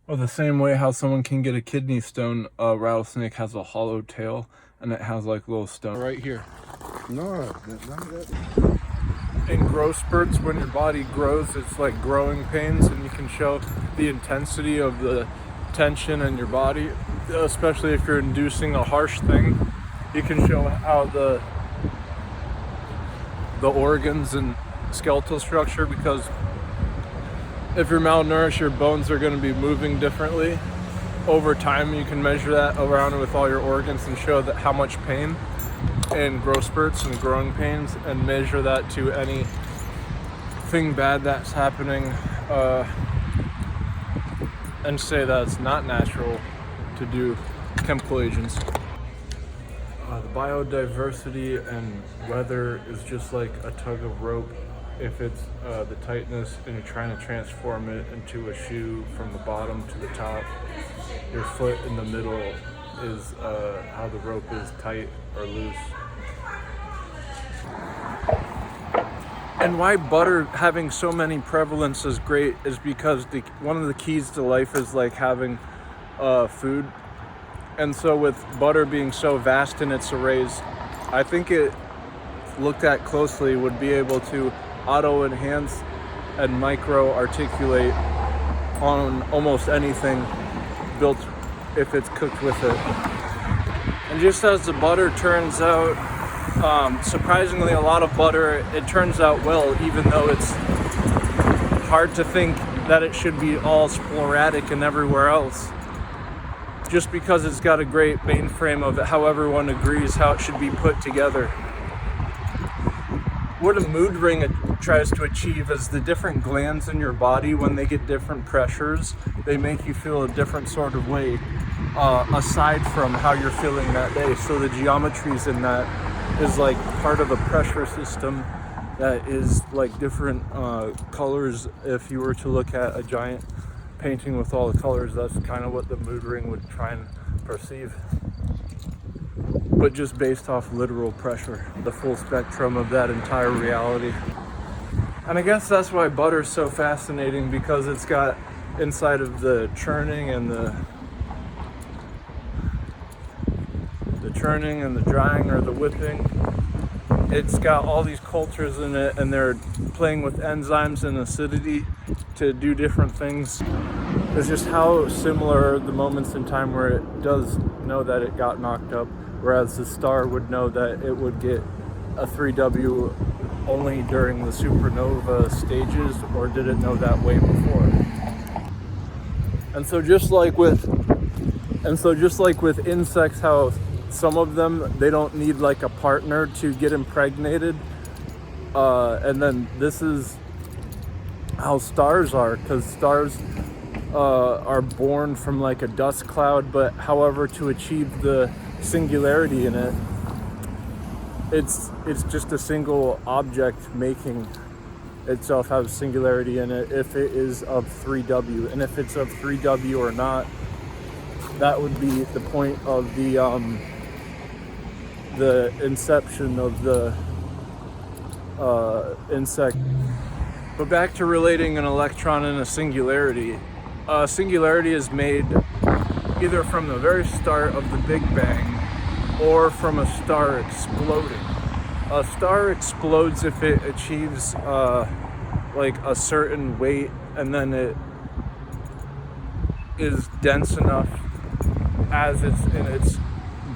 Well, the same way how someone can get a kidney stone, a rattlesnake has a hollow tail and it has like little stone right here. No, none of that. In growth spurts, when your body grows, it's like growing pains, and you can show the intensity of the tension in your body, especially if you're inducing a harsh thing. You can show how the organs and skeletal structure, because if you're malnourished, your bones are going to be moving differently. Over time, you can measure that around with all your organs and show that how much pain and growth spurts and growing pains, and measure that to anything bad that's happening, and say that it's not natural to do chemical agents. The biodiversity and weather is just like a tug of rope. If it's the tightness and you're trying to transform it into a shoe from the bottom to the top, your foot in the middle is how the rope is tight or loose. And why butter having so many prevalence is great is because one of the keys to life is like having food. And so with butter being so vast in its arrays, I think it, looked at closely, would be able to auto-enhance and micro-articulate on almost anything built if it's cooked with it. And just as the butter turns out, surprisingly a lot of butter, it turns out well, even though it's hard to think that it should be all sporadic and everywhere else. Just because it's got a great mainframe of how everyone agrees how it should be put together. What a mood ring tries to achieve is the different glands in your body, when they get different pressures, they make you feel a different sort of way, aside from how you're feeling that day. So the geometries in that is like part of a pressure system that is like different colors. If you were to look at a giant painting with all the colors, that's kind of what the mood ring would try and perceive, but just based off literal pressure, the full spectrum of that entire reality. And I guess that's why butter's so fascinating, because it's got inside of the churning and the churning and the drying or the whipping, it's got all these cultures in it, and they're playing with enzymes and acidity to do different things. It's just how similar are the moments in time where it does know that it got knocked up, whereas the star would know that it would get a 3W only during the supernova stages, or did it know that way before? And so just like with insects, how some of them, they don't need like a partner to get impregnated, and then this is how stars are, because stars are born from like a dust cloud, but however, to achieve the singularity in it, it's just a single object making itself have singularity in it if it is of 3W. And if it's of 3W or not, that would be the point of the inception of the insect. But back to relating an electron and a singularity. Singularity is made either from the very start of the Big Bang or from a star exploding. A star explodes if it achieves like a certain weight, and then it is dense enough as it's in its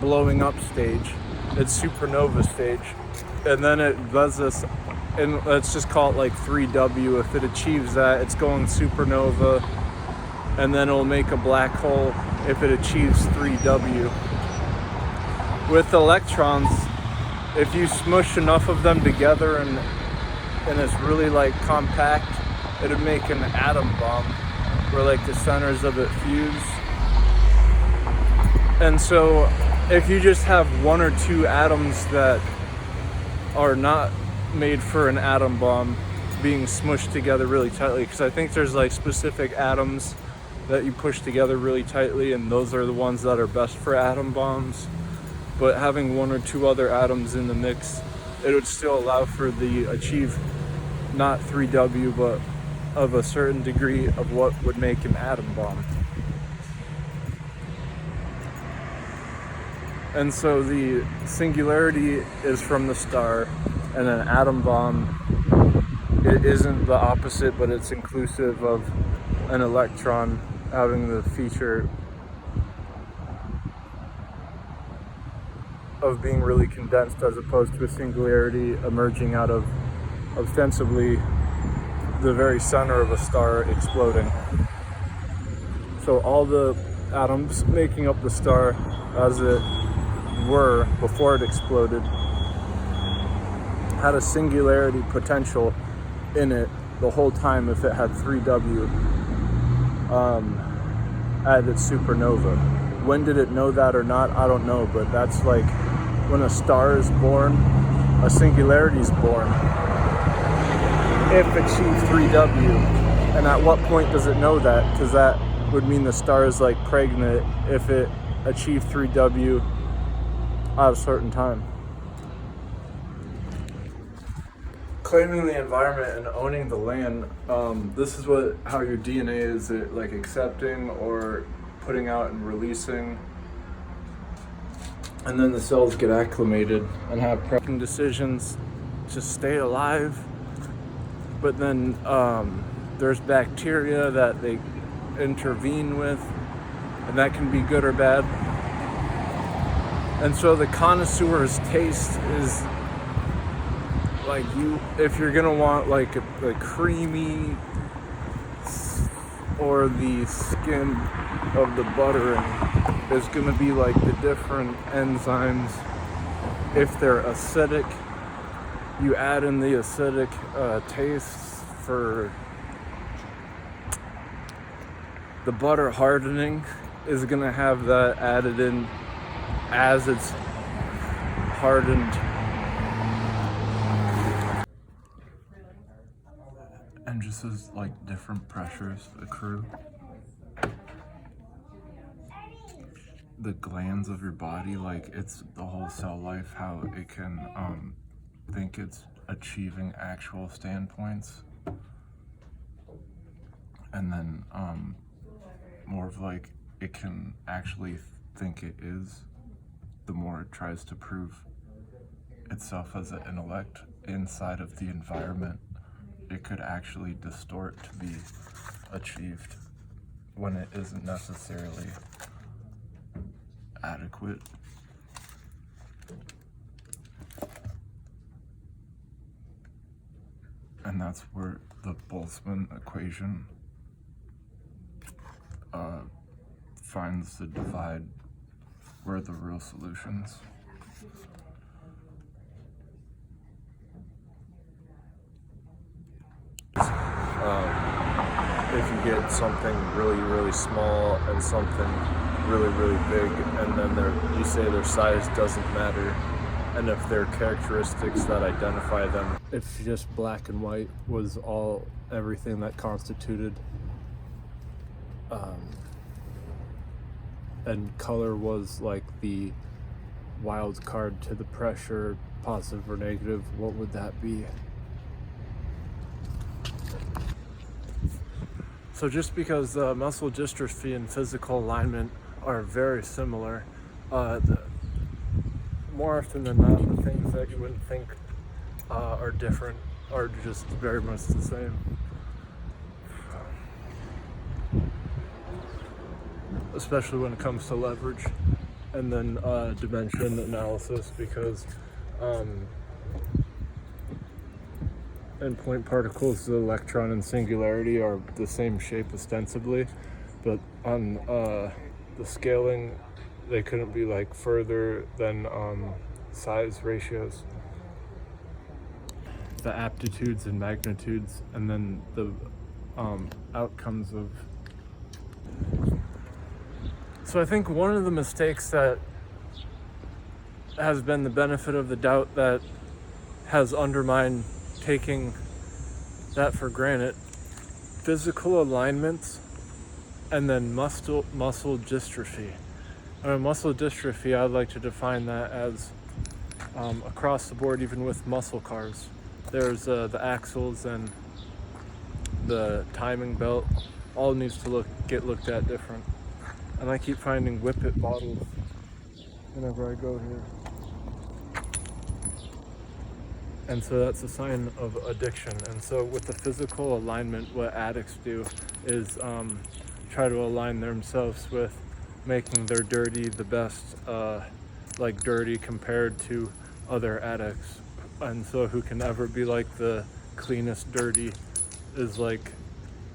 blowing up stage, its supernova stage, and then it does this, and let's just call it like 3W. If it achieves that, it's going supernova, and then it'll make a black hole if it achieves 3W. With electrons, if you smush enough of them together and it's really like compact, it would make an atom bomb where like the centers of it fuse. And so if you just have one or two atoms that are not made for an atom bomb being smushed together really tightly, because I think there's like specific atoms that you push together really tightly, and those are the ones that are best for atom bombs. But having one or two other atoms in the mix, it would still allow for the achieve not 3W but of a certain degree of what would make an atom bomb. And so the singularity is from the star, and an atom bomb, it isn't the opposite, but it's inclusive of an electron having the feature of being really condensed, as opposed to a singularity emerging out of ostensibly the very center of a star exploding. So all the atoms making up the star, as it were before it exploded, had a singularity potential in it the whole time if it had 3W at its supernova. When did it know that or not? I don't know, but that's like when a star is born, a singularity is born if achieved 3W. And at what point does it know that? Because that would mean the star is like pregnant if it achieved 3W at a certain time. Claiming the environment and owning the land, this is how your DNA is, it like accepting or putting out and releasing, and then the cells get acclimated and have prepping decisions to stay alive. But then there's bacteria that they intervene with, and that can be good or bad. And so the connoisseur's taste is like, if you're gonna want like a creamy, or the skin of the butter, and there's gonna be like the different enzymes. If they're acidic, you add in the acidic tastes for the butter. Hardening is gonna have that added in as it's hardened. And just as like different pressures accrue, the glands of your body, like it's the whole cell life, how it can think it's achieving actual standpoints, and then more of like it can actually think it is, the more it tries to prove itself as an intellect inside of the environment. It could actually distort to be achieved when it isn't necessarily adequate. And that's where the Boltzmann equation finds the divide, where the real solutions. If you get something really, really small and something really, really big, and then you say their size doesn't matter, and if they're characteristics that identify them. If just black and white was everything that constituted, and color was like the wild card to the pressure, positive or negative, what would that be? So just because muscle dystrophy and physical alignment are very similar, more often than not, the things that you wouldn't think are different are just very much the same. Especially when it comes to leverage and then dimension analysis, because in point particles, the electron and singularity are the same shape ostensibly, but on the scaling, they couldn't be like further than size ratios. The aptitudes and magnitudes, and then the outcomes of. So I think one of the mistakes that has been the benefit of the doubt that has undermined taking that for granted, physical alignments and then muscle dystrophy. Muscle dystrophy, I'd like to define that as across the board, even with muscle cars. There's the axles and the timing belt, all needs to get looked at different. And I keep finding Whippet bottles whenever I go here. And so that's a sign of addiction. And so with the physical alignment, what addicts do is try to align themselves with making their dirty the best, like dirty compared to other addicts. And so who can ever be like the cleanest dirty is like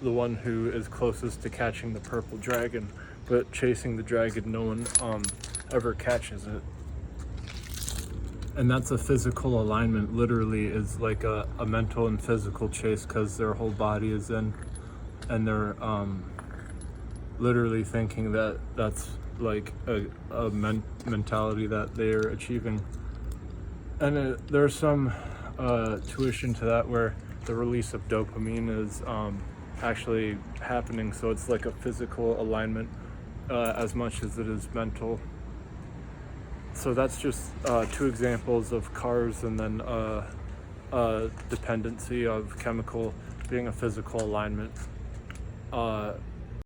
the one who is closest to catching the purple dragon, but chasing the dragon, no one ever catches it. And that's a physical alignment, literally is like a mental and physical chase, because their whole body is in, and they're literally thinking that that's like a mentality that they're achieving. And there's some tuition to that where the release of dopamine is actually happening, so it's like a physical alignment as much as it is mental. So that's just two examples of cars, and then dependency of chemical being a physical alignment.